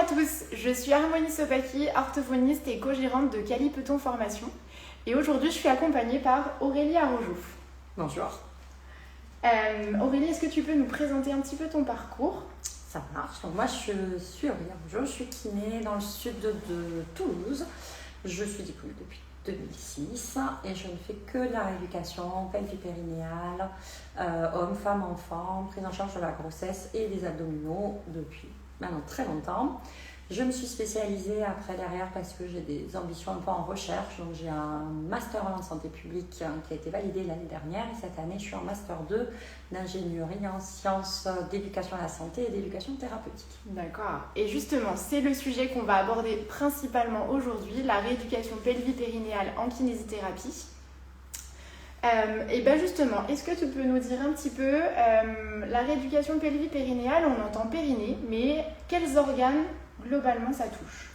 tous, je suis Harmonie Sopaki, orthophoniste et co-gérante de Cali Peton Formation. Et aujourd'hui, je suis accompagnée par Aurélie Arrojouf. Bonjour. Aurélie, est-ce que tu peux nous présenter un petit peu ton parcours ? Ça marche. Donc moi, je suis Aurélie Arrojouf, je suis kiné dans le sud de Toulouse. Je suis diplômée depuis 2006 et je ne fais que de la rééducation pelvipérinéale, hommes, femmes, enfants, prise en charge de la grossesse et des abdominaux depuis maintenant très longtemps. Je me suis spécialisée après derrière parce que j'ai des ambitions un peu en recherche. Donc j'ai un master en santé publique qui a été validé l'année dernière et cette année je suis en master 2 d'ingénierie en sciences d'éducation à la santé et d'éducation thérapeutique. D'accord. Et justement, c'est le sujet qu'on va aborder principalement aujourd'hui, la rééducation pelvipérinéale en kinésithérapie. Et bien justement, est-ce que tu peux nous dire un petit peu, la rééducation pelvipérinéale, on entend périnée, mais quels organes globalement ça touche?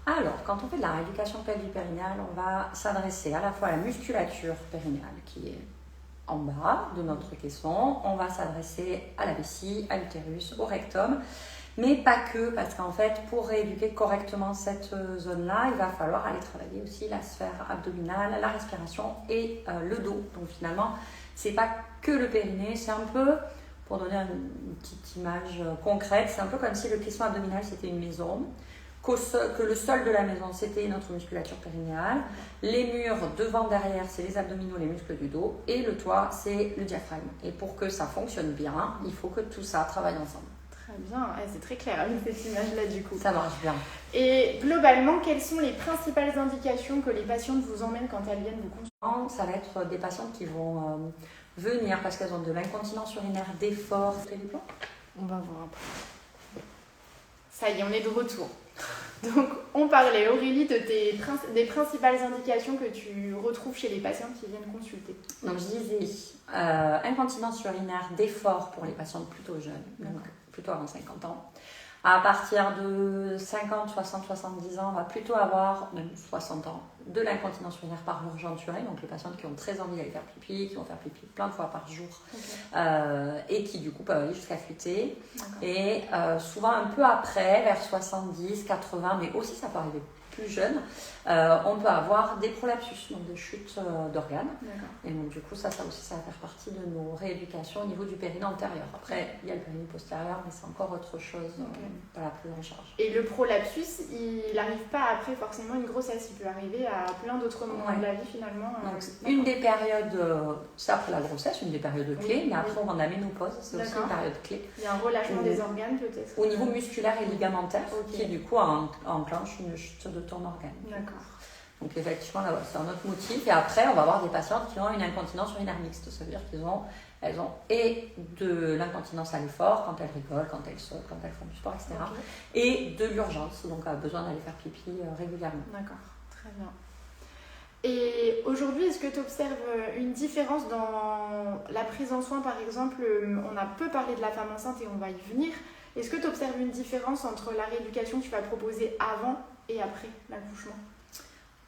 Alors, quand on fait de la rééducation pelvipérinéale, on va s'adresser à la fois à la musculature périnéale qui est en bas de notre caisson, on va s'adresser à la vessie, à l'utérus, au rectum, mais pas que, parce qu'en fait, pour rééduquer correctement cette zone-là, il va falloir aller travailler aussi la sphère abdominale, la respiration et le dos. Donc finalement, c'est pas que le périnée, c'est un peu, pour donner une petite image concrète, c'est un peu comme si le caisson abdominal c'était une maison, que le sol de la maison c'était notre musculature périnéale, les murs devant, derrière c'est les abdominaux, les muscles du dos, et le toit c'est le diaphragme. Et pour que ça fonctionne bien, il faut que tout ça travaille ensemble. Très bien, c'est très clair avec cette image-là du coup. Ça marche bien. Et globalement, quelles sont les principales indications que les patientes vous emmènent quand elles viennent vous consulter? Ça va être des patientes qui vont venir parce qu'elles ont de l'incontinence urinaire d'effort. On va voir après. Ça y est, on est de retour. Donc, on parlait, Aurélie, des principales indications que tu retrouves chez les patientes qui viennent consulter. Donc, je disais, incontinence urinaire d'effort pour les patientes plutôt jeunes, donc plutôt avant 50 ans. À partir de 50, 60, 70 ans, on va plutôt avoir, même 60 ans, de l'incontinence urinaire par urgenturée, donc les patientes qui ont très envie d'aller faire pipi, qui vont faire pipi plein de fois par jour, et qui du coup peuvent aller jusqu'à fuiter. Et souvent un peu après, vers 70, 80, mais aussi ça peut arriver plus jeune, on peut avoir des prolapsus, donc des chutes d'organes. Et donc du coup ça aussi ça va faire partie de nos rééducations au niveau du périnée antérieur. Après il y a le périnée postérieur, mais c'est encore autre chose dans la prise en charge. Et le prolapsus, il n'arrive pas après forcément une grossesse, il peut arriver à plein d'autres moments de la vie finalement. Donc une des périodes, c'est après la grossesse, une des périodes clés, mais après on a la ménopause, c'est aussi une période clé. Il y a un relâchement des organes peut-être. Au niveau musculaire et ligamentaire, qui du coup enclenche une chute de ton organe. D'accord. Donc effectivement, là, c'est un autre motif. Et après, on va avoir des patientes qui ont une incontinence urinaire mixte. Ça veut dire elles ont et de l'incontinence à l'effort, quand elles rigolent, quand elles sautent, quand elles font du sport, etc. Et de l'urgence, donc besoin d'aller faire pipi régulièrement. D'accord, très bien. Et aujourd'hui, est-ce que tu observes une différence dans la prise en soin, par exemple? On a peu parlé de la femme enceinte et on va y venir. Est-ce que tu observes une différence entre la rééducation que tu vas proposer avant et après l'accouchement?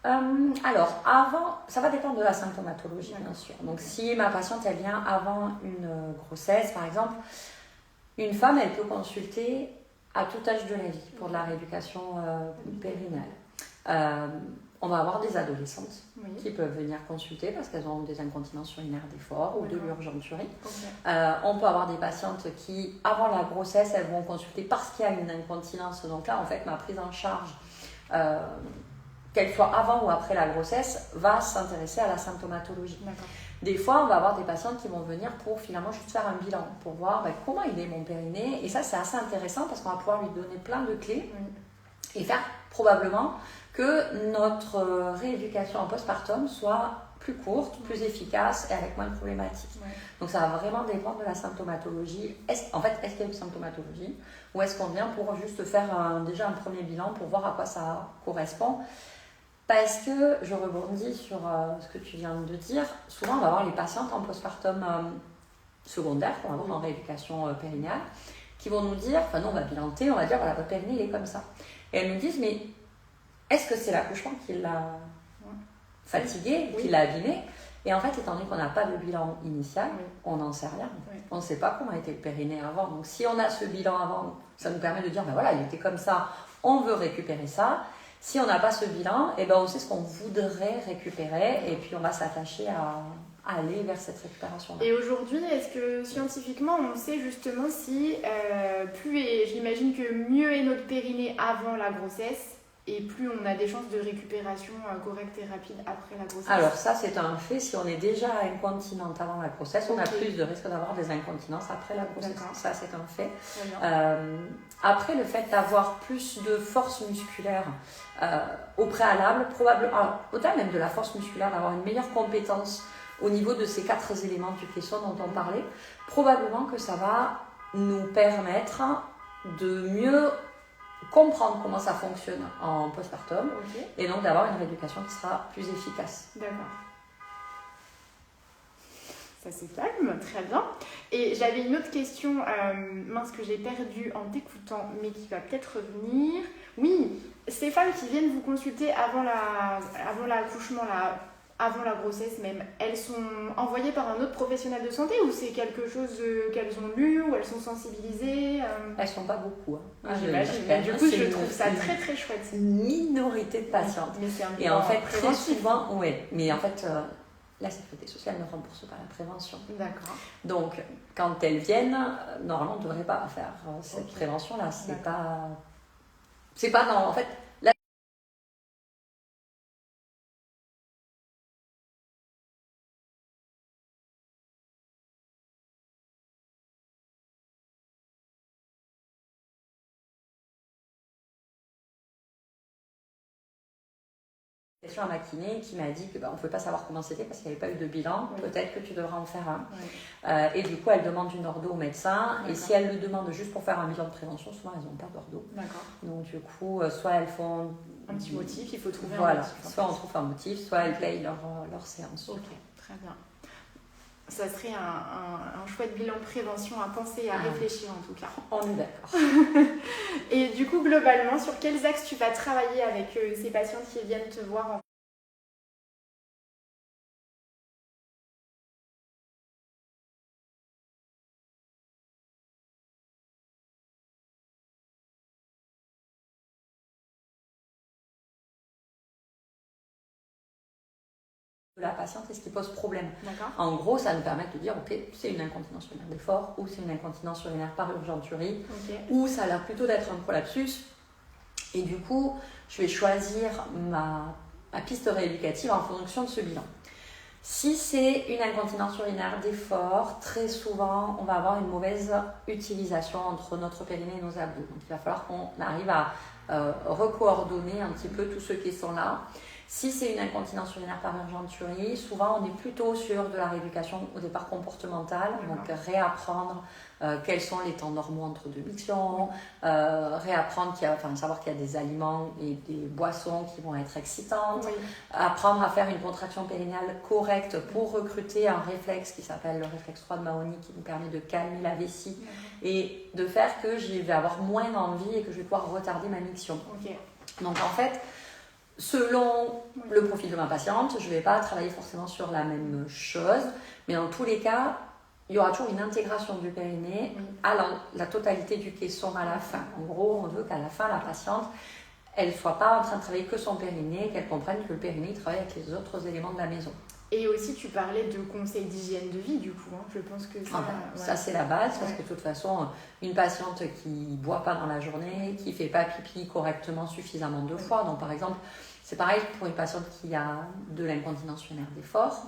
Alors, avant, ça va dépendre de la symptomatologie, bien sûr. Donc, si ma patiente, elle vient avant une grossesse, par exemple, une femme, elle peut consulter à tout âge de la vie pour de la rééducation périnale. On va avoir des adolescentes qui peuvent venir consulter parce qu'elles ont des incontinences urinaires d'effort ou de l'urgenturie. On peut avoir des patientes qui, avant la grossesse, elles vont consulter parce qu'il y a une incontinence. Donc là, en fait, ma prise en charge, qu'elle soit avant ou après la grossesse, va s'intéresser à la symptomatologie. Des fois, on va avoir des patientes qui vont venir pour finalement juste faire un bilan, pour voir comment il est mon périnée. Et ça, c'est assez intéressant parce qu'on va pouvoir lui donner plein de clés et faire probablement que notre rééducation en postpartum soit plus courte, plus efficace et avec moins de problématiques. Donc ça va vraiment dépendre de la symptomatologie. Est-ce qu'il y a une symptomatologie ou est-ce qu'on vient pour juste faire déjà un premier bilan pour voir à quoi ça correspond? Parce que, je rebondis sur ce que tu viens de dire, souvent on va avoir les patientes en postpartum secondaire, qu'on va avoir en rééducation périnéale, qui vont nous dire, nous on va bilanter, on va dire voilà, votre périnée il est comme ça. Et elles nous disent, mais est-ce que c'est l'accouchement qui l'a fatiguée, qui l'a abîmée? Et en fait, étant donné qu'on n'a pas de bilan initial, on n'en sait rien. On ne sait pas comment était le périnée avant. Donc si on a ce bilan avant, ça nous permet de dire, voilà, il était comme ça on veut récupérer ça. Si on n'a pas ce bilan, eh ben on sait ce qu'on voudrait récupérer et puis on va s'attacher à aller vers cette récupération-là. Et aujourd'hui, est-ce que scientifiquement, on sait justement si j'imagine que mieux est notre périnée avant la grossesse et plus on a des chances de récupération correcte et rapide après la grossesse? Alors ça, c'est un fait. Si on est déjà incontinente avant la grossesse, on a plus de risque d'avoir des incontinences après la grossesse. D'accord. Ça, c'est un fait. Après, le fait d'avoir plus de force musculaire au préalable, probablement, au-delà même de la force musculaire, d'avoir une meilleure compétence au niveau de ces 4 éléments du caisson dont on parlait, probablement que ça va nous permettre de mieux comprendre comment ça fonctionne en postpartum et donc d'avoir une rééducation qui sera plus efficace. D'accord. Ça se calme, très bien. Et j'avais une autre question, que j'ai perdue en t'écoutant, mais qui va peut-être revenir. Oui, ces femmes qui viennent vous consulter avant l'accouchement, avant la grossesse même, elles sont envoyées par un autre professionnel de santé ou c'est quelque chose qu'elles ont lu ou elles sont sensibilisées Elles ne sont pas beaucoup. J'imagine, mais du coup je trouve ça très très chouette. Une minorité de patientes. Mais c'est un et en fait, très souvent, mais en fait, la sécurité sociale ne rembourse pas la prévention. D'accord. Donc, quand elles viennent, normalement, on ne devrait pas faire cette prévention-là. C'est pas dans... En fait, à ma kiné qui m'a dit que on ne pouvait pas savoir comment c'était parce qu'il n'y avait pas eu de bilan. Oui. Peut-être que tu devras en faire un. Oui. Et du coup, elle demande une ordo au médecin. D'accord. Et si elle le demande juste pour faire un bilan de prévention, souvent elles n'ont pas d'ordo. D'accord. Donc du coup, soit elles font un petit motif, il faut trouver un motif. Soit on trouve un motif, soit elles payent leur séance. Ok, très bien. Ça serait un chouette bilan prévention à penser et à réfléchir en tout cas. On est d'accord. Et du coup, globalement, sur quels axes tu vas travailler avec ces patientes qui viennent te voir en de la patiente et ce qui pose problème. D'accord. En gros, ça nous permet de dire, ok, c'est une incontinence urinaire d'effort ou c'est une incontinence urinaire par urgenturie ou ça a l'air plutôt d'être un prolapsus. Et du coup, je vais choisir ma piste rééducative en fonction de ce bilan. Si c'est une incontinence urinaire d'effort, très souvent, on va avoir une mauvaise utilisation entre notre périnée et nos abdos. Donc, il va falloir qu'on arrive à recoordonner un petit peu tous ceux qui sont là. Si c'est une incontinence urinaire par urgenturie, souvent on est plutôt sur de la rééducation au départ comportementale, donc réapprendre quels sont les temps normaux entre deux mictions, réapprendre savoir qu'il y a des aliments et des boissons qui vont être excitantes, apprendre à faire une contraction périnéale correcte pour recruter un réflexe qui s'appelle le réflexe 3 de Mahony qui nous permet de calmer la vessie et de faire que je vais avoir moins d'envie et que je vais pouvoir retarder ma miction. Donc en fait, selon le profil de ma patiente, je ne vais pas travailler forcément sur la même chose, mais dans tous les cas, il y aura toujours une intégration du périnée à la totalité du caisson à la fin. En gros, on veut qu'à la fin, la patiente, elle ne soit pas en train de travailler que son périnée, qu'elle comprenne que le périnée travaille avec les autres éléments de la maison. Et aussi, tu parlais de conseils d'hygiène de vie, du coup. Je pense que ça... ça, c'est la base, parce que de toute façon, une patiente qui ne boit pas dans la journée, qui ne fait pas pipi correctement suffisamment de fois, donc par exemple, c'est pareil pour une patiente qui a de l'incontinence urinaire d'effort.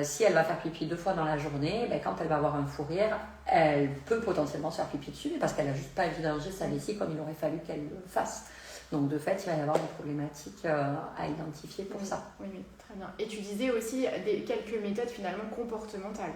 Si elle va faire pipi 2 fois dans la journée, quand elle va avoir un fou rire, elle peut potentiellement se faire pipi dessus, parce qu'elle n'a juste pas vidangé sa vessie comme il aurait fallu qu'elle le fasse. Donc de fait, il va y avoir des problématiques à identifier pour ça. Oui, très bien. Et tu disais aussi quelques méthodes finalement comportementales.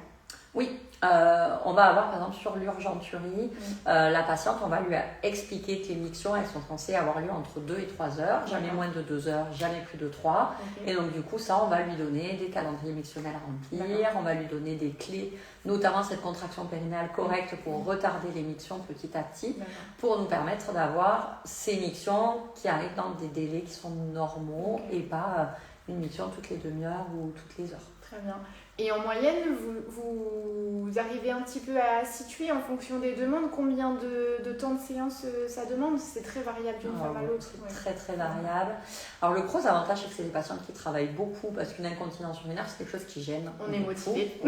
Oui, on va avoir par exemple sur l'urgenturie, la patiente, on va lui expliquer que les mictions, elles sont censées avoir lieu entre 2 et 3 heures, jamais moins de 2 heures, jamais plus de 3. Et donc du coup, ça, on va lui donner des calendriers mictionnels à remplir, on va lui donner des clés, notamment cette contraction périnéale correcte pour retarder les mictions petit à petit, pour nous permettre d'avoir ces mictions qui arrivent dans des délais qui sont normaux et pas une mission toutes les demi-heures ou toutes les heures. Très bien. Et en moyenne, vous arrivez un petit peu à situer en fonction des demandes combien de temps de séance ça demande? C'est très variable d'une femme à l'autre. Très très variable. Alors le gros avantage, c'est que c'est des patientes qui travaillent beaucoup parce qu'une incontinence urinaire, c'est quelque chose qui gêne. On est motivé.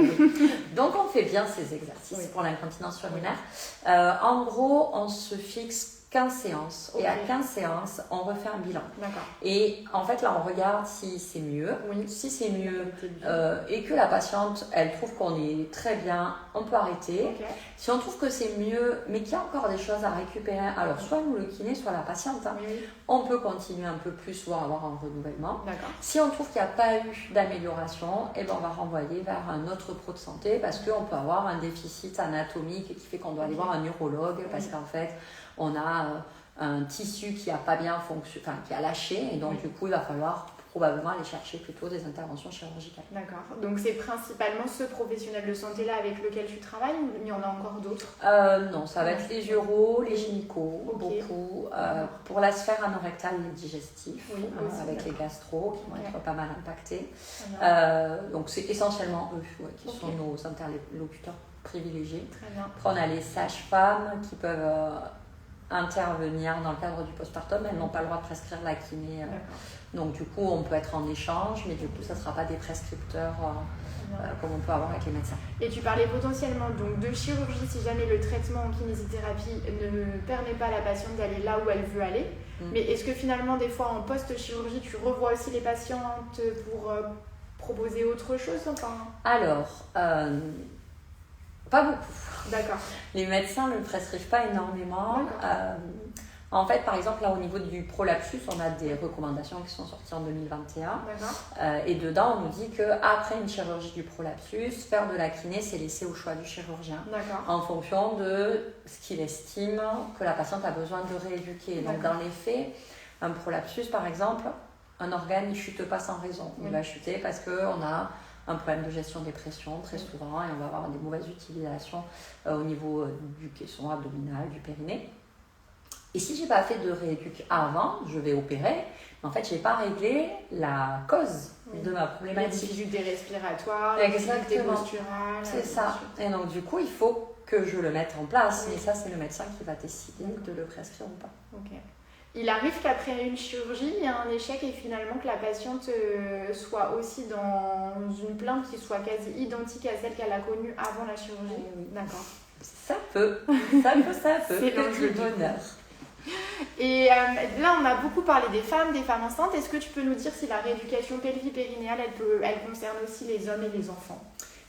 Donc on fait bien ces exercices pour l'incontinence urinaire. En gros, on se fixe 15 séances. Et à 15 séances, on refait un bilan. D'accord. Et en fait, là, on regarde si c'est mieux. Si c'est mieux et que la patiente, elle trouve qu'on est très bien, on peut arrêter. Si on trouve que c'est mieux, mais qu'il y a encore des choses à récupérer, alors soit nous le kiné, soit la patiente, on peut continuer un peu plus, voire avoir un renouvellement. Si on trouve qu'il n'y a pas eu d'amélioration, on va renvoyer vers un autre pro de santé parce qu'on peut avoir un déficit anatomique qui fait qu'on doit aller voir un urologue parce qu'en fait, on a un tissu qui n'a pas bien fonctionné, qui a lâché, et donc du coup, il va falloir probablement aller chercher plutôt des interventions chirurgicales. D'accord. Donc c'est principalement ce professionnel de santé-là avec lequel tu travailles, ou il y en a encore d'autres? Non, ça va être les uros, les gynécos, beaucoup. Pour la sphère anorectale et digestive, avec les gastro qui vont être pas mal impactés. Donc c'est essentiellement eux qui sont nos interlocuteurs privilégiés. Très bien. Après, on a les sages-femmes qui peuvent intervenir dans le cadre du postpartum, elles n'ont pas le droit de prescrire la kiné. Donc du coup, on peut être en échange, mais du coup, ça ne sera pas des prescripteurs comme on peut avoir avec les médecins. Et tu parlais potentiellement donc de chirurgie si jamais le traitement en kinésithérapie ne permet pas à la patiente d'aller là où elle veut aller. Mais est-ce que finalement, des fois, en post-chirurgie, tu revois aussi les patientes pour proposer autre chose? Alors, pas beaucoup. D'accord. Les médecins ne le prescrivent pas énormément. En fait, par exemple, là, au niveau du prolapsus, on a des recommandations qui sont sorties en 2021. Et dedans, on nous dit qu'après une chirurgie du prolapsus, faire de la kiné, c'est laissé au choix du chirurgien. En fonction de ce qu'il estime que la patiente a besoin de rééduquer. Donc, dans les faits, un prolapsus, par exemple, un organe ne chute pas sans raison. Il va chuter parce qu'on a un problème de gestion des pressions très souvent et on va avoir des mauvaises utilisations au niveau du caisson abdominal, du périnée. Et si je n'ai pas fait de rééduc avant, je vais opérer, mais en fait, je n'ai pas réglé la cause de ma problématique. Les difficultés respiratoires, les difficultés posturales. C'est ça. Et donc, du coup, il faut que je le mette en place. Mais ça, c'est le médecin qui va décider de le prescrire ou pas. Il arrive qu'après une chirurgie, il y a un échec et finalement que la patiente soit aussi dans une plainte qui soit quasi identique à celle qu'elle a connue avant la chirurgie. D'accord. Ça peut. C'est l'enjeu du bonheur. Et là, on a beaucoup parlé des femmes enceintes. Est-ce que tu peux nous dire si la rééducation pelvipérinéale, elle concerne aussi les hommes et les enfants?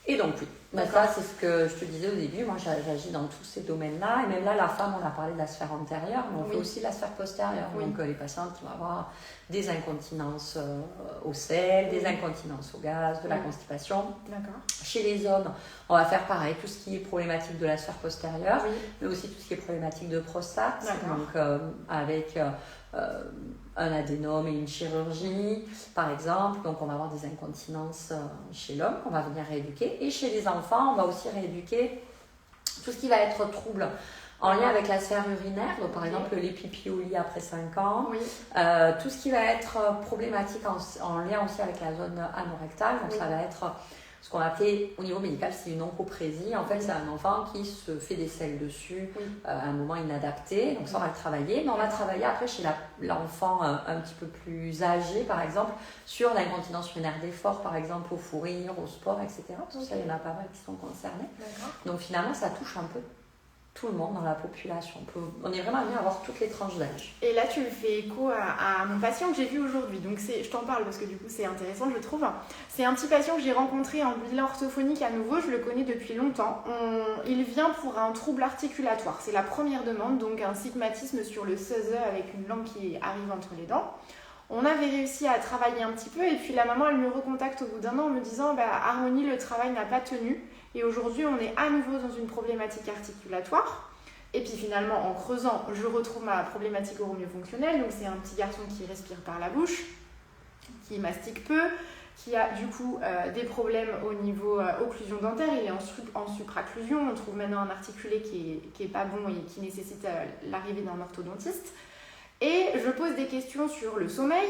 Et donc oui, ça c'est ce que je te disais au début, moi j'agis dans tous ces domaines-là, et même là la femme, on a parlé de la sphère antérieure, mais on fait aussi la sphère postérieure, donc les patientes qui vont avoir des incontinences au sel, des incontinences au gaz, de la constipation. Chez les hommes, on va faire pareil, tout ce qui est problématique de la sphère postérieure, mais aussi tout ce qui est problématique de prostate, donc avec un adénome et une chirurgie, par exemple. Donc, on va avoir des incontinences chez l'homme qu'on va venir rééduquer. Et chez les enfants, on va aussi rééduquer tout ce qui va être trouble en lien avec la sphère urinaire. Donc, par exemple, les pipis au lit après 5 ans. Tout ce qui va être problématique en lien aussi avec la zone anorectale. Donc, ça va être ce qu'on appelait au niveau médical, c'est une oncoprésie. En fait, c'est un enfant qui se fait des selles dessus à un moment inadapté. Donc ça, on va le travailler. Mais on va travailler après chez l'enfant un petit peu plus âgé, par exemple, sur l'incontinence urinaire d'effort, par exemple, au fou rire, au sport, etc. Tout ça, il y en a pas mal qui sont concernés. Donc finalement, ça touche un peu tout le monde dans la population. On est vraiment amené à avoir toutes les tranches d'âge. Et là, tu me fais écho à mon patient que j'ai vu aujourd'hui. Donc, je t'en parle parce que du coup, c'est intéressant, je trouve. C'est un petit patient que j'ai rencontré en bilan orthophonique à nouveau. Je le connais depuis longtemps. Il vient pour un trouble articulatoire. C'est la première demande, donc un stigmatisme sur le SESE avec une langue qui arrive entre les dents. On avait réussi à travailler un petit peu et puis la maman, elle me recontacte au bout d'un an en me disant Harmonie, le travail n'a pas tenu et aujourd'hui, on est à nouveau dans une problématique articulatoire. Et puis finalement, en creusant, je retrouve ma problématique oromyofonctionnelle. Donc c'est un petit garçon qui respire par la bouche, qui mastique peu, qui a du coup des problèmes au niveau occlusion dentaire. Il est en supracclusion. On trouve maintenant un articulé qui est pas bon et qui nécessite l'arrivée d'un orthodontiste. Et je pose des questions sur le sommeil,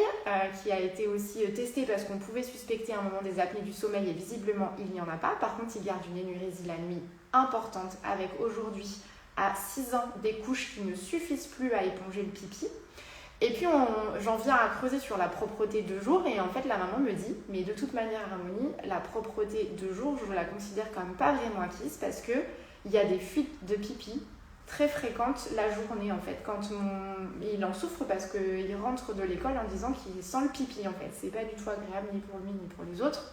qui a été aussi testé parce qu'on pouvait suspecter à un moment des apnées du sommeil et visiblement il n'y en a pas. Par contre, il garde une énurésie la nuit importante avec aujourd'hui à 6 ans des couches qui ne suffisent plus à éponger le pipi. Et puis j'en viens à creuser sur la propreté de jour et en fait la maman me dit mais de toute manière Harmonie, la propreté de jour je la considère comme pas vraiment acquise parce que il y a des fuites de pipi très fréquentes la journée en fait quand il en souffre parce qu'il rentre de l'école en disant qu'il sent le pipi en fait, c'est pas du tout agréable ni pour lui ni pour les autres.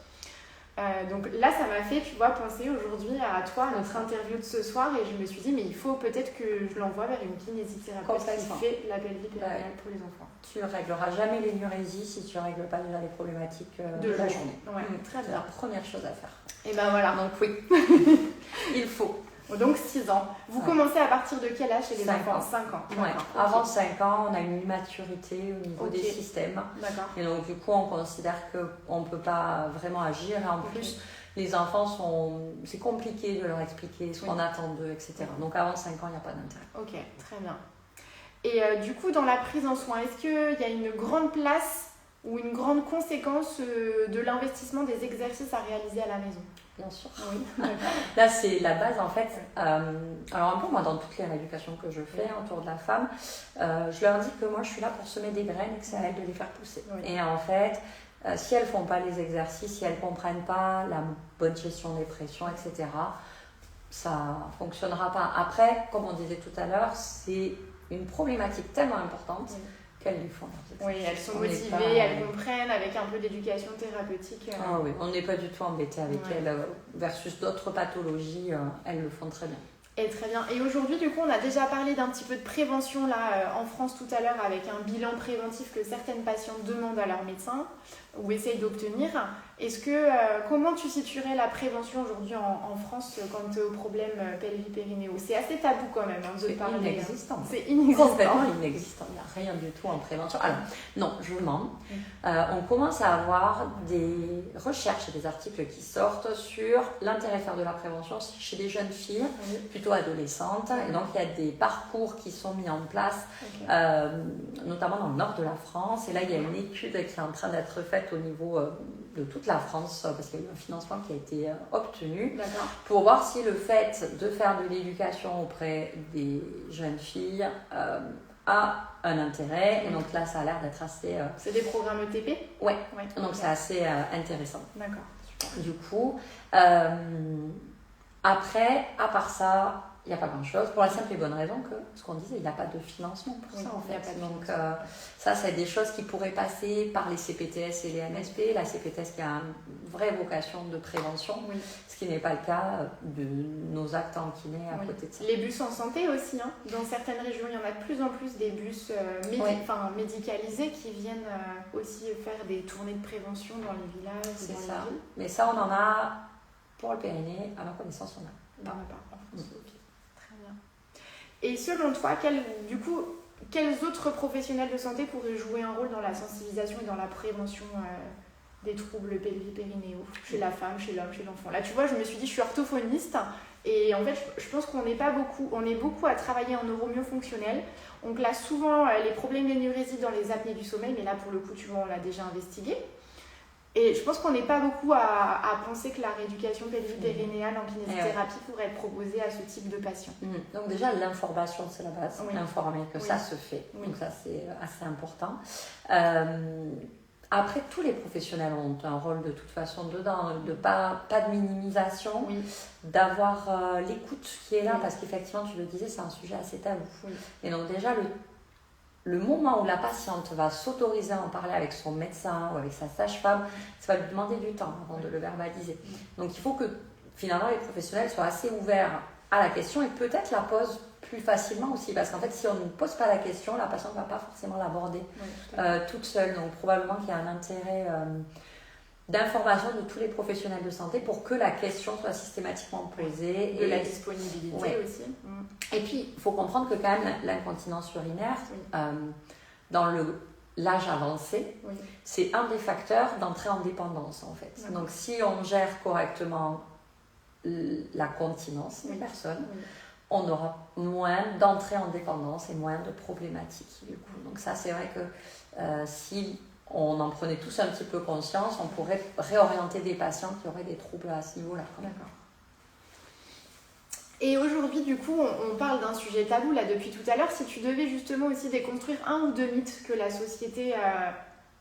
Donc là ça m'a fait tu vois penser aujourd'hui à toi, à notre interview de ce soir et je me suis dit mais il faut peut-être que je l'envoie vers une kinésithérapeute qui fait la pelvie périnéale pour les enfants. Tu ne régleras jamais l'énurésie si tu ne règles pas déjà les problématiques de la journée. Ouais, très bien. C'est la première chose à faire. Et ben voilà. Donc oui, il faut. Donc 6 ans. Vous commencez à partir de quel âge chez les enfants? 5 ans. Ouais. Avant 5 ans, on a une immaturité au niveau des systèmes. D'accord. Et donc du coup, on considère qu'on ne peut pas vraiment agir. Et en plus, les enfants c'est compliqué de leur expliquer ce qu'on attend d'eux, etc. Donc avant 5 ans, il n'y a pas d'intérêt. Ok, très bien. Et du coup, dans la prise en soin, est-ce qu'il y a une grande place ou une grande conséquence de l'investissement des exercices à réaliser à la maison? Bien sûr. Oui. Là, c'est la base en fait. Alors un peu moi, dans toutes les rééducations que je fais autour de la femme, je leur dis que moi, je suis là pour semer des graines et que c'est à elles de les faire pousser. Oui. Et en fait, si elles ne font pas les exercices, si elles ne comprennent pas la bonne gestion des pressions, etc., ça ne fonctionnera pas. Après, comme on disait tout à l'heure, c'est une problématique tellement importante qu'elles lui font. Oui, elles sont motivées, elles comprennent avec un peu d'éducation thérapeutique. Ah oui, on n'est pas du tout embêté avec elles versus d'autres pathologies, elles le font très bien. Et très bien. Et aujourd'hui, du coup, on a déjà parlé d'un petit peu de prévention là en France tout à l'heure avec un bilan préventif que certaines patientes demandent à leur médecin ou essayent d'obtenir. Comment tu situerais la prévention aujourd'hui en France quant aux problèmes pelvipérinéaux? C'est assez tabou quand même de parler. Inexistant. C'est inexistant. Complètement inexistant. Il n'y a rien du tout en prévention. Alors, non, je mens. On commence à avoir des recherches et des articles qui sortent sur l'intérêt de faire de la prévention chez les jeunes filles, plutôt adolescentes. Et donc, il y a des parcours qui sont mis en place, notamment dans le nord de la France. Et là, il y a une étude qui est en train d'être faite au niveau de toute la France, parce qu'il y a eu un financement qui a été obtenu, pour voir si le fait de faire de l'éducation auprès des jeunes filles a un intérêt. Et donc là, ça a l'air d'être assez... C'est des programmes ETP? Ouais. Donc c'est assez intéressant. D'accord. Super. Du coup, après, à part ça, il n'y a pas grand-chose, pour la simple et bonne raison que, ce qu'on disait, il n'y a pas de financement pour ça en fait. Donc ça, c'est des choses qui pourraient passer par les CPTS et les MSP. La CPTS qui a une vraie vocation de prévention, ce qui n'est pas le cas de nos actes en kiné à côté de ça. Les bus en santé aussi, hein. Dans certaines régions, il y en a de plus en plus des bus médicalisés qui viennent aussi faire des tournées de prévention dans les villages. C'est ça. Mais ça, on en a, pour le périnée, à ma connaissance, on a. Non, pas en France. Très bien. Et selon toi, quels autres professionnels de santé pourraient jouer un rôle dans la sensibilisation et dans la prévention des troubles pelvipérinéaux chez la femme, chez l'homme, chez l'enfant? Là, tu vois, je me suis dit, je suis orthophoniste et en fait, je pense qu'on est beaucoup à travailler en neuromyofonctionnel. On classe souvent les problèmes d'énurésie dans les apnées du sommeil, mais là, pour le coup, tu vois, on l'a déjà investigué. Et je pense qu'on n'est pas beaucoup à penser que la rééducation pelvipérinéale en kinésithérapie pourrait être proposée à ce type de patient. Donc déjà, l'information, c'est la base. Informer que ça se fait. Donc ça, c'est assez important. Après, tous les professionnels ont un rôle de toute façon dedans, pas de minimisation, d'avoir l'écoute qui est là, parce qu'effectivement, tu le disais, c'est un sujet assez tabou. Et donc déjà, le moment où la patiente va s'autoriser à en parler avec son médecin ou avec sa sage-femme, ça va lui demander du temps avant de le verbaliser. Donc il faut que finalement les professionnels soient assez ouverts à la question et peut-être la posent plus facilement aussi, parce qu'en fait si on ne pose pas la question, la patiente ne va pas forcément l'aborder toute seule. Donc probablement qu'il y a un intérêt d'information de tous les professionnels de santé pour que la question soit systématiquement posée. De la disponibilité aussi. Et puis, il faut comprendre que quand même l'incontinence urinaire, dans l'âge avancé, c'est un des facteurs d'entrée en dépendance en fait. Donc si on gère correctement la continence des personnes, on aura moins d'entrées en dépendance et moins de problématiques du coup. Donc ça, c'est vrai que si on en prenait tous un petit peu conscience, on pourrait réorienter des patients qui auraient des troubles à ce niveau-là. D'accord. Et aujourd'hui, du coup, on parle d'un sujet tabou là depuis tout à l'heure. Si tu devais justement aussi déconstruire un ou deux mythes que la société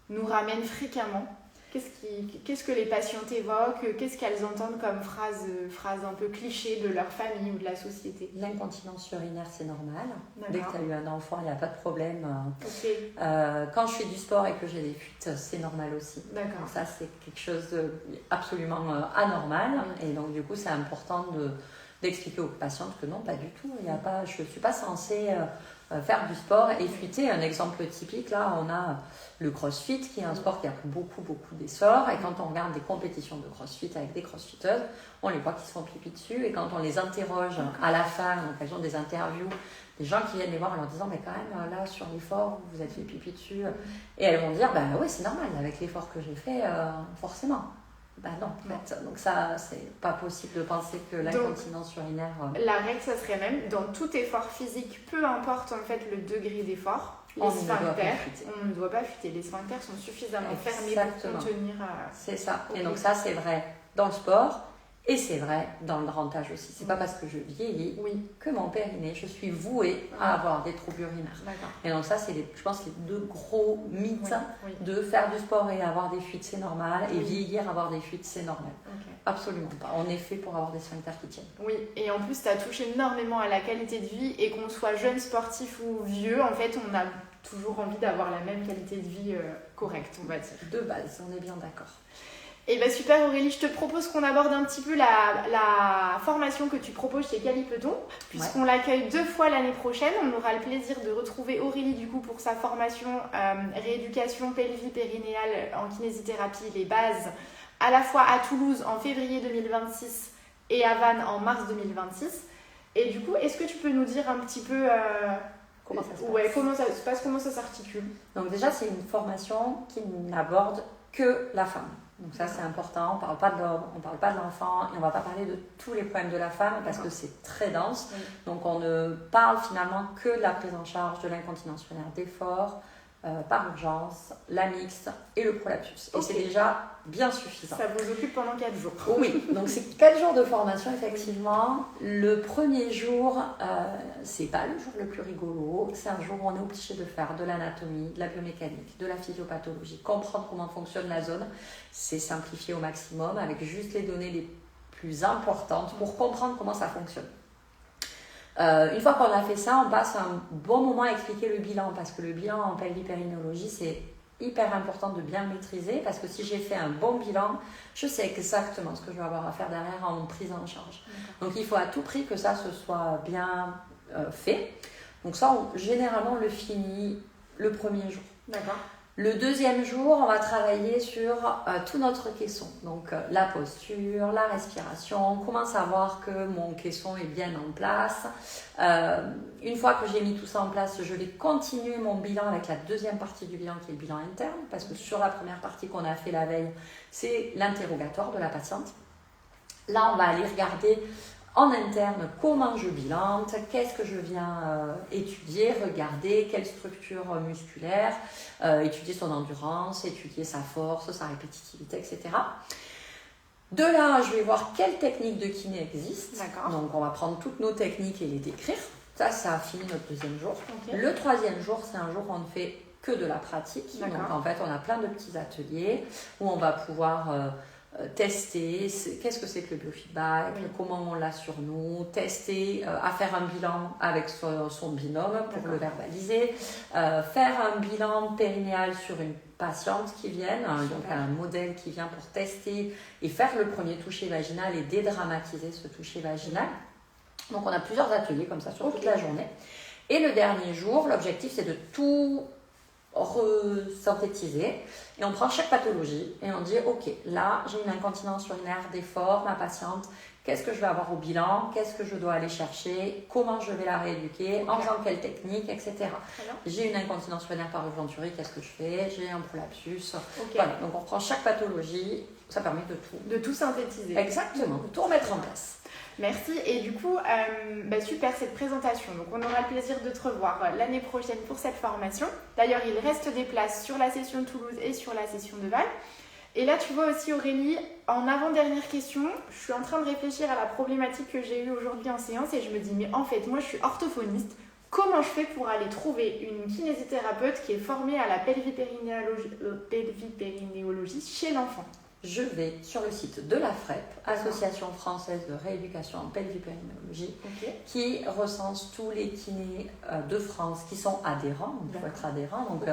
nous ramène fréquemment, qu'est-ce que les patientes évoquent? Qu'est-ce qu'elles entendent comme phrases un peu clichés de leur famille ou de la société? L'incontinence urinaire, c'est normal. D'accord. Dès que tu as eu un enfant, il n'y a pas de problème. Okay. Quand je fais du sport et que j'ai des fuites, c'est normal aussi. D'accord. Donc ça, c'est quelque chose d'absolument anormal. Oui. Et donc, du coup, c'est important d'expliquer aux patientes que non, pas du tout. Il y a pas, je ne suis pas censée faire du sport et fuiter. Un exemple typique, là, on a le crossfit, qui est un sport qui a pris beaucoup d'essor. Et quand on regarde des compétitions de crossfit avec des crossfitteuses, on les voit qui se font pipi dessus. Et quand on les interroge à la fin, en occasion des interviews, des gens qui viennent les voir en leur disant, mais quand même, là, sur l'effort, vous vous êtes fait pipi dessus. Et elles vont dire, ben oui, c'est normal, avec l'effort que j'ai fait, forcément. Ben non, en fait. Donc ça, c'est pas possible de penser que l'incontinence urinaire... La règle, ça serait même, dans tout effort physique, peu importe en fait le degré d'effort, les sphincters, on ne doit pas fuiter. Les sphincters sont suffisamment fermés pour contenir... C'est ça. Okay. Et donc ça, c'est vrai dans le sport et c'est vrai dans le grand âge aussi. C'est pas parce que je vieillis que mon périnée, je suis vouée à avoir des troubles urinaires. Et donc ça, c'est je pense les deux gros mythes de faire du sport et avoir des fuites, c'est normal, et vieillir, avoir des fuites, c'est normal. Absolument pas. On est fait pour avoir des sphincters qui tiennent. Oui, et en plus, tu as touché énormément à la qualité de vie, et qu'on soit jeune sportif ou vieux, en fait, on a toujours envie d'avoir la même qualité de vie correcte, on va dire. De base, on est bien d'accord. Et bien super Aurélie, je te propose qu'on aborde un petit peu la formation que tu proposes chez Calipeton, puisqu'on l'accueille 2 fois l'année prochaine. On aura le plaisir de retrouver Aurélie du coup pour sa formation rééducation pelvie-périnéale en kinésithérapie, les bases, à la fois à Toulouse en février 2026 et à Vannes en mars 2026. Et du coup, est-ce que tu peux nous dire un petit peu comment ça se passe? Comment ça se passe, comment ça s'articule? Donc déjà, c'est une formation qui n'aborde que la femme. Donc ça, c'est important. On ne parle pas de l'homme, on ne parle pas de l'enfant, et on ne va pas parler de tous les problèmes de la femme parce que c'est très dense. Donc on ne parle finalement que de la prise en charge de l'incontinence urinaire d'effort, par urgence, la mixte et le prolapsus. Et c'est déjà bien suffisant. Ça vous occupe pendant 4 jours. Oui, donc c'est 4 jours de formation, effectivement. Le premier jour, c'est pas le jour le plus rigolo. C'est un jour où on est obligé de faire de l'anatomie, de la biomécanique, de la physiopathologie, comprendre comment fonctionne la zone. C'est simplifié au maximum avec juste les données les plus importantes pour comprendre comment ça fonctionne. Une fois qu'on a fait ça, on passe un bon moment à expliquer le bilan, parce que le bilan en pelvipérinéologie, c'est hyper important de bien le maîtriser, parce que si j'ai fait un bon bilan, je sais exactement ce que je vais avoir à faire derrière en prise en charge. Donc il faut à tout prix que ça se soit bien fait. Donc ça, généralement, on le finit le premier jour. D'accord. Le deuxième jour, on va travailler sur tout notre caisson. Donc la posture, la respiration, comment savoir que mon caisson est bien en place. Une fois que j'ai mis tout ça en place, je vais continuer mon bilan avec la deuxième partie du bilan qui est le bilan interne. Parce que sur la première partie qu'on a fait la veille, c'est l'interrogatoire de la patiente. Là, on va aller regarder en interne comment je bilante, qu'est-ce que je viens étudier, regarder, quelle structure musculaire, étudier son endurance, étudier sa force, sa répétitivité, etc. De là, je vais voir quelles techniques de kiné existent. Donc, on va prendre toutes nos techniques et les décrire. Ça a fini notre deuxième jour. Le troisième jour, c'est un jour où on ne fait que de la pratique. Donc, en fait, on a plein de petits ateliers où on va pouvoir... tester qu'est-ce que c'est que le biofeedback, comment on l'a sur nous, tester à faire un bilan avec son binôme pour le verbaliser, faire un bilan périnéal sur une patiente qui vient, donc un modèle qui vient pour tester et faire le premier toucher vaginal et dédramatiser ce toucher vaginal. Donc on a plusieurs ateliers comme ça sur toute la journée. Et le dernier jour, l'objectif c'est de tout resynthétiser et on prend chaque pathologie et on dit ok, là j'ai une incontinence urinaire d'effort, ma patiente, qu'est-ce que je vais avoir au bilan, qu'est-ce que je dois aller chercher, comment je vais la rééduquer, en faisant quelle technique, etc. J'ai une incontinence urinaire par éventurie, qu'est-ce que je fais, j'ai un prolapsus. Voilà, donc on prend chaque pathologie, ça permet de tout synthétiser. Exactement, de tout remettre en place. Merci. Et du coup, super cette présentation. Donc, on aura le plaisir de te revoir l'année prochaine pour cette formation. D'ailleurs, il reste des places sur la session de Toulouse et sur la session de Val. Et là, tu vois aussi, Aurélie, en avant-dernière question, je suis en train de réfléchir à la problématique que j'ai eue aujourd'hui en séance et je me dis, mais en fait, moi, je suis orthophoniste. Comment je fais pour aller trouver une kinésithérapeute qui est formée à la pelvipérinéologie chez l'enfant? Je vais sur le site de l'AFREP, Association française de rééducation en pelvipérinéologie, qui recense tous les kinés de France qui sont adhérents. Il faut être adhérent. Donc,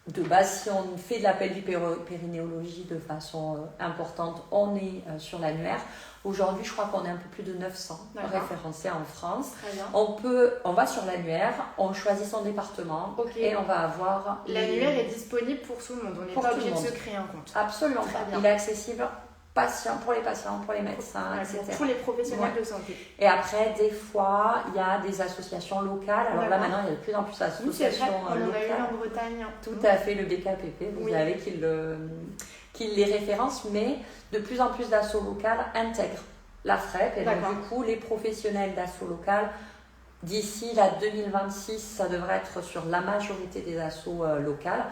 de base, si on fait de la pelvipérinéologie de façon importante, on est sur l'annuaire. Aujourd'hui, je crois qu'on est un peu plus de 900 référencés en France. On va sur l'annuaire, on choisit son département et on va avoir... L'annuaire est disponible pour tout le monde, on n'est pas obligé de se créer un compte. Absolument pas. Il est accessible pour les patients, pour les médecins, etc. Pour tous les professionnels de santé. Et après, des fois, il y a des associations locales. Alors là, maintenant, il y a de plus en plus d'associations locales. On a eu en Bretagne. Tout à fait, le BKPP, vous savez qu'il les référence, mais de plus en plus d'assos locales intègrent la FREP. Et donc, du coup, les professionnels d'assos locales, d'ici la 2026, ça devrait être sur la majorité des assos locales.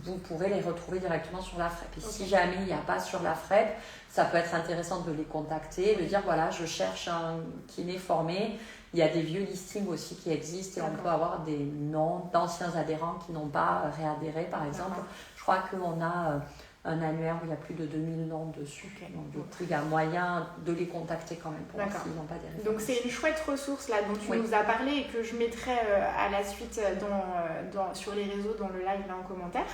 Vous pourrez les retrouver directement sur la FREP. Et si jamais il n'y a pas sur la FREP, ça peut être intéressant de les contacter, de dire voilà, je cherche un kiné formé. Il y a des vieux listings aussi qui existent et on peut avoir des noms d'anciens adhérents qui n'ont pas réadhéré, par exemple. Je crois qu'on a un annuaire où il y a plus de 2000 noms dessus. Donc, du coup, il y a moyen de les contacter quand même pour voir s'ils n'ont pas des références. Donc, c'est une chouette ressource là dont tu nous as parlé et que je mettrai à la suite sur les réseaux, dans le live là en commentaire.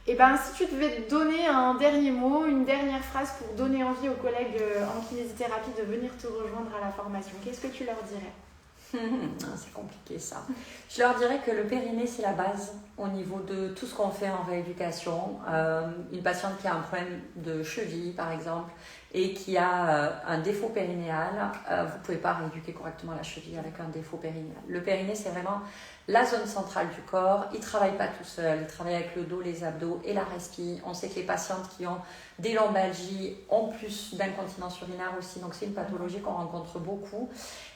Et ben, si tu devais donner un dernier mot, une dernière phrase pour donner envie aux collègues en kinésithérapie de venir te rejoindre à la formation, qu'est-ce que tu leur dirais? C'est compliqué ça. Je leur dirais que le périnée, c'est la base au niveau de tout ce qu'on fait en rééducation. Une patiente qui a un problème de cheville, par exemple, et qui a un défaut périnéal, vous ne pouvez pas rééduquer correctement la cheville avec un défaut périnéal. Le périnée, c'est vraiment la zone centrale du corps. Il ne travaille pas tout seul, il travaille avec le dos, les abdos et la respi. On sait que les patientes qui ont des lombalgies ont plus d'incontinence urinaire aussi, donc c'est une pathologie qu'on rencontre beaucoup.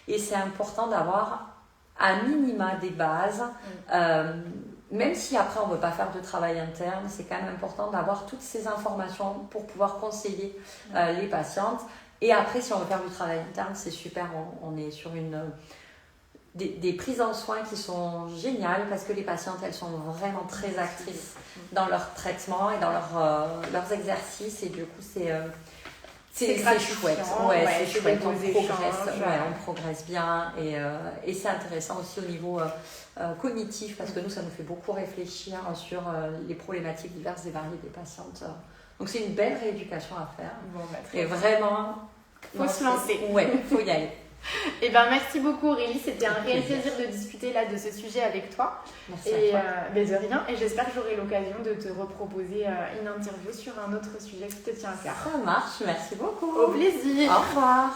Et c'est important d'avoir à minima des bases, même si après on ne veut pas faire de travail interne, c'est quand même important d'avoir toutes ces informations pour pouvoir conseiller les patientes. Et après, si on veut faire du travail interne, c'est super, on est sur des prises en soins qui sont géniales parce que les patientes, elles sont vraiment très actrices dans leur traitement et dans leurs exercices, et du coup, c'est chouette. C'est chouette. On progresse bien et c'est intéressant aussi au niveau cognitif parce que nous, ça nous fait beaucoup réfléchir sur les problématiques diverses et variées des patientes. Donc, c'est une belle rééducation à faire. Et vraiment, faut se lancer. Ouais, faut y aller. Eh ben, merci beaucoup Aurélie, c'était un réel plaisir de discuter là de ce sujet avec toi. Merci à toi. De rien, et j'espère que j'aurai l'occasion de te reproposer une interview sur un autre sujet qui te tient à cœur. Ça marche, merci beaucoup. Au plaisir. Au revoir.